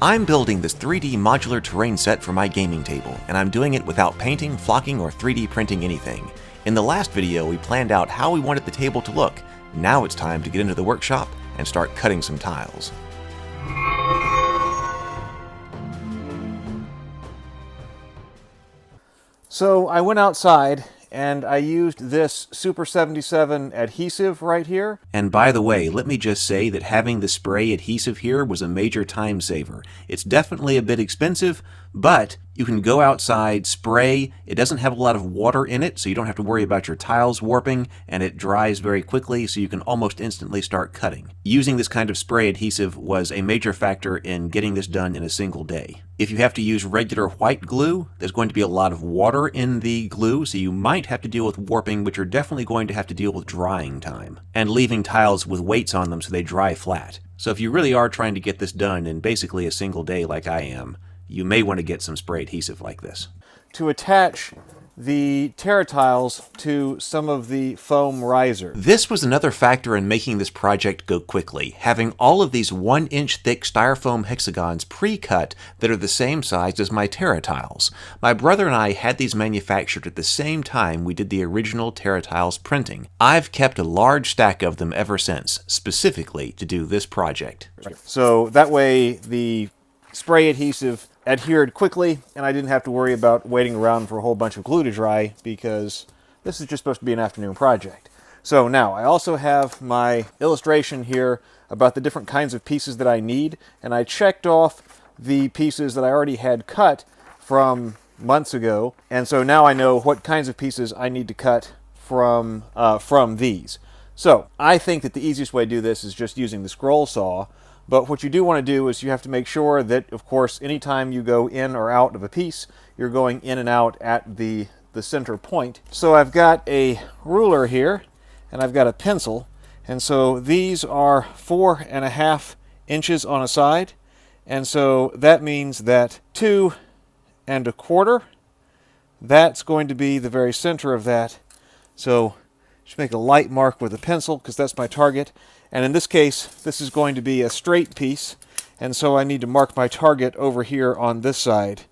I'm building this 3D modular terrain set for my gaming table, and I'm doing it without painting, flocking, or 3D printing anything. In the last video, we planned out how we wanted the table to look. Now it's time to get into the workshop and start cutting some tiles. So I went outside and I used this Super 77 adhesive right here. And by the way, let me just say that having the spray adhesive here was a major time saver. It's definitely a bit expensive, but you can go outside, spray. It doesn't have a lot of water in it, so you don't have to worry about your tiles warping, and it dries very quickly, so you can almost instantly start cutting. Using this kind of spray adhesive was a major factor in getting this done in a single day. If you have to use regular white glue, there's going to be a lot of water in the glue, so you might have to deal with warping, but you're definitely going to have to deal with drying time, and leaving tiles with weights on them so they dry flat. So if you really are trying to get this done in basically a single day like I am, you may want to get some spray adhesive like this. To attach the Terra tiles to some of the foam riser. This was another factor in making this project go quickly, having all of these 1-inch thick styrofoam hexagons pre-cut that are the same size as my Terra tiles. My brother and I had these manufactured at the same time we did the original Terra tiles printing. I've kept a large stack of them ever since, specifically to do this project. So that way the spray adhesive adhered quickly, and I didn't have to worry about waiting around for a whole bunch of glue to dry, because this is just supposed to be an afternoon project. So now, I also have my illustration here about the different kinds of pieces that I need, and I checked off the pieces that I already had cut from months ago, and so now I know what kinds of pieces I need to cut from these. So, I think that the easiest way to do this is just using the scroll saw. But what you do want to do is you have to make sure that, of course, anytime you go in or out of a piece, you're going in and out at the center point. So I've got a ruler here, and I've got a pencil, and so these are 4.5 inches on a side, and so that means that 2 1/4, that's going to be the very center of that. So just make a light mark with a pencil, because that's my target. And in this case, this is going to be a straight piece, and so I need to mark my target over here on this side.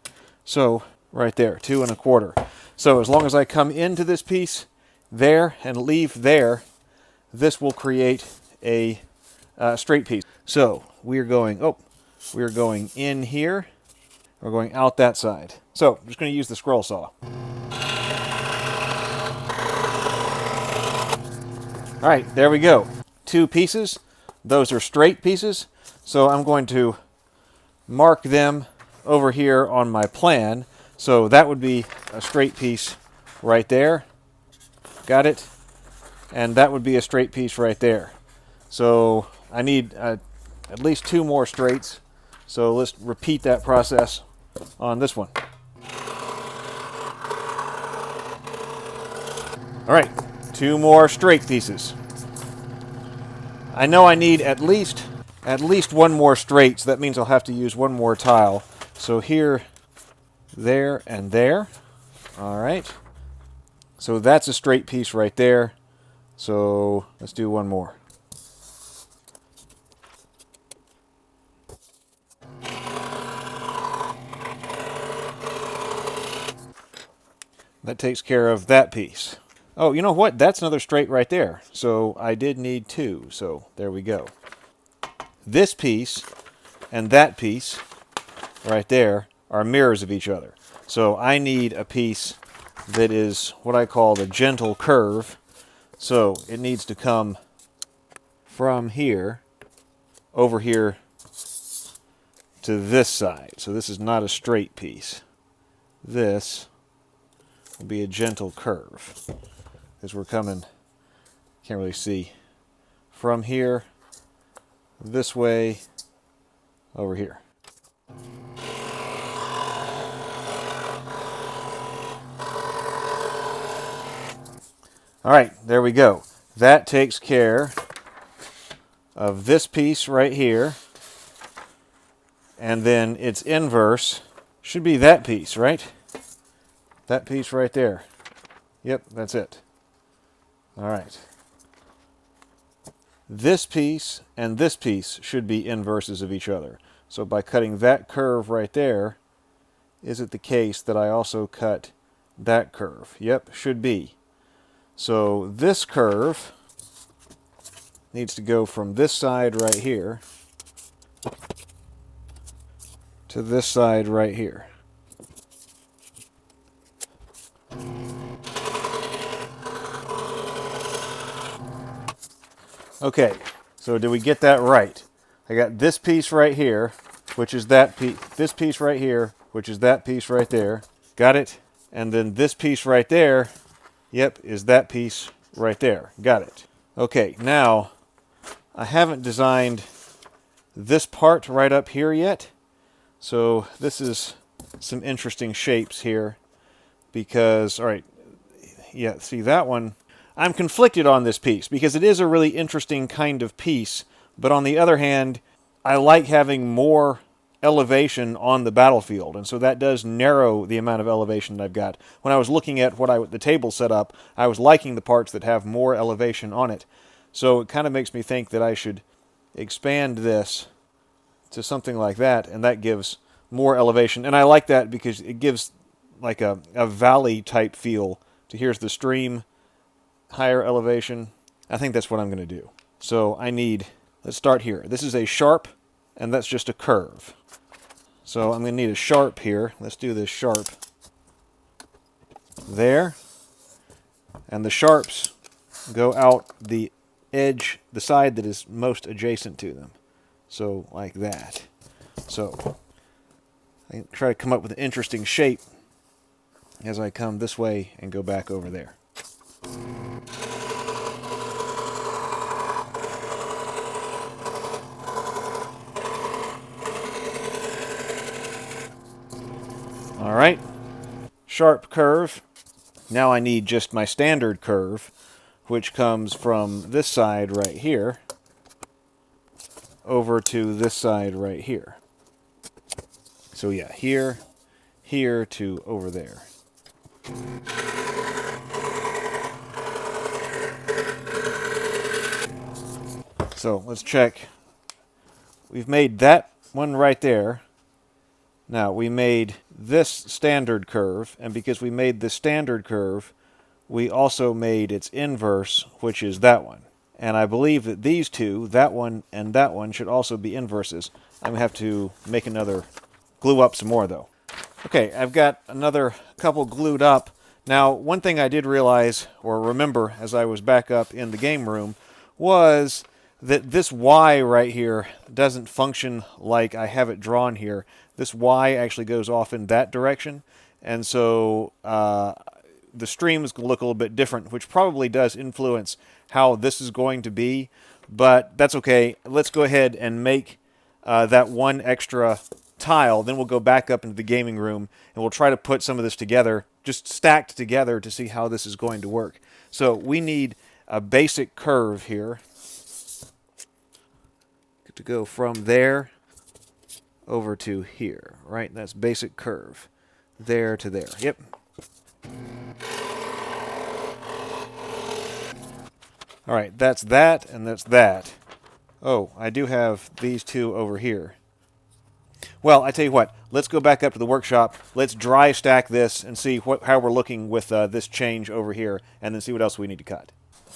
So, right there, 2 1/4. So as long as I come into this piece there and leave there, this will create a straight piece. So, we're going in here, we're going out that side. So, I'm just going to use the scroll saw. Alright, there we go. 2 pieces. Those are straight pieces, so I'm going to mark them over here on my plan. So that would be a straight piece right there. Got it? And that would be a straight piece right there. So I need at least 2 more straights. So let's repeat that process on this one. All right, 2 more straight pieces. I know I need at least 1 more straight, so that means I'll have to use 1 more tile. So here, there, and there. All right. So that's a straight piece right there. So let's do 1 more. That takes care of that piece. Oh, you know what? That's another straight right there. So I did need 2. So there we go. This piece and that piece right there are mirrors of each other. So I need a piece that is what I call the gentle curve. So it needs to come from here over here to this side. So this is not a straight piece. This will be a gentle curve. As we're coming, can't really see, from here, this way, over here. All right, there we go. That takes care of this piece right here, and then its inverse should be that piece, right? That piece right there. Yep, that's it. All right. This piece and this piece should be inverses of each other. So by cutting that curve right there, is it the case that I also cut that curve? Yep, should be. So this curve needs to go from this side right here to this side right here. Okay, so did we get that right? I got this piece right here, which is that piece, this piece right here, which is that piece right there. Got it? And then this piece right there, yep, is that piece right there. Got it. Okay, now I haven't designed this part right up here yet. So this is some interesting shapes here because, all right, yeah, see that one, I'm conflicted on this piece because it is a really interesting kind of piece, but on the other hand, I like having more elevation on the battlefield, and so that does narrow the amount of elevation that I've got. When I was looking at the table set up, I was liking the parts that have more elevation on it. So it kind of makes me think that I should expand this to something like that, and that gives more elevation. And I like that because it gives like a valley type feel to here's the stream, higher elevation. I think that's what I'm going to do. So I need, let's start here. This is a sharp, and that's just a curve. So I'm going to need a sharp here. Let's do this sharp there. And the sharps go out the edge, the side that is most adjacent to them. So like that. So I try to come up with an interesting shape as I come this way and go back over there. All right, sharp curve. Now I need just my standard curve, which comes from this side right here over to this side right here. So yeah, here, here to over there. So let's check. We've made that one right there. Now we made this standard curve, and because we made the standard curve, we also made its inverse, which is that one. And I believe that these two, that one and that one, should also be inverses. I'm going to have to make another, glue up some more though. Okay, I've got another couple glued up. Now, one thing I did realize, or remember as I was back up in the game room, was that this Y right here doesn't function like I have it drawn here. This Y actually goes off in that direction, and so the stream is going to look a little bit different, which probably does influence how this is going to be, but that's okay. Let's go ahead and make that one extra tile, then we'll go back up into the gaming room, and we'll try to put some of this together, just stacked together to see how this is going to work. So we need a basic curve here to go from there over to here, right? That's basic curve. There to there. Yep. All right, that's that, and that's that. Oh, I do have these two over here. Well, I tell you what, let's go back up to the workshop. Let's dry stack this and see how we're looking with this change over here, and then see what else we need to cut.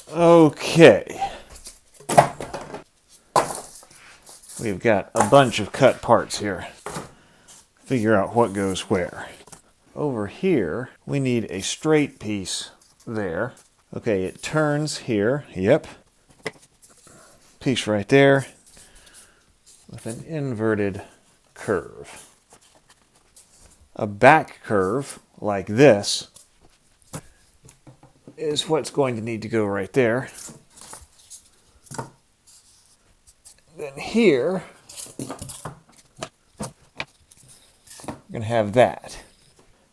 Okay. We've got a bunch of cut parts here. Figure out what goes where. Over here, we need a straight piece there. Okay, it turns here. Yep. Piece right there with an inverted curve. A back curve like this is what's going to need to go right there. Then here, we're going to have that.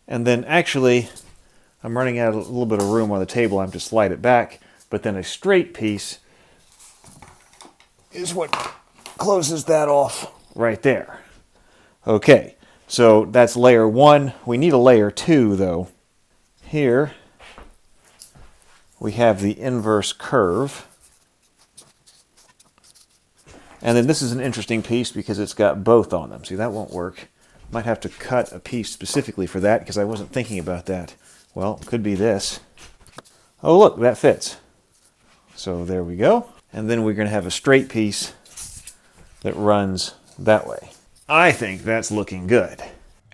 And then actually, I'm running out of a little bit of room on the table. I have to slide it back. But then a straight piece is what closes that off right there. Okay, so that's layer one. We need a layer two, though. Here, we have the inverse curve. And then this is an interesting piece because it's got both on them. See, that won't work. Might have to cut a piece specifically for that because I wasn't thinking about that. Well, it could be this. Oh, look, that fits. So there we go. And then we're going to have a straight piece that runs that way. I think that's looking good.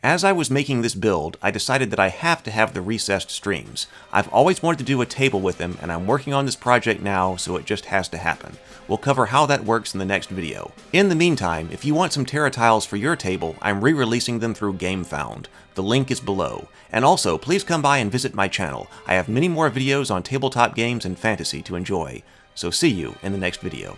As I was making this build, I decided that I have to have the recessed streams. I've always wanted to do a table with them, and I'm working on this project now, so it just has to happen. We'll cover how that works in the next video. In the meantime, if you want some Terra tiles for your table, I'm re-releasing them through GameFound. The link is below. And also, please come by and visit my channel. I have many more videos on tabletop games and fantasy to enjoy. So see you in the next video.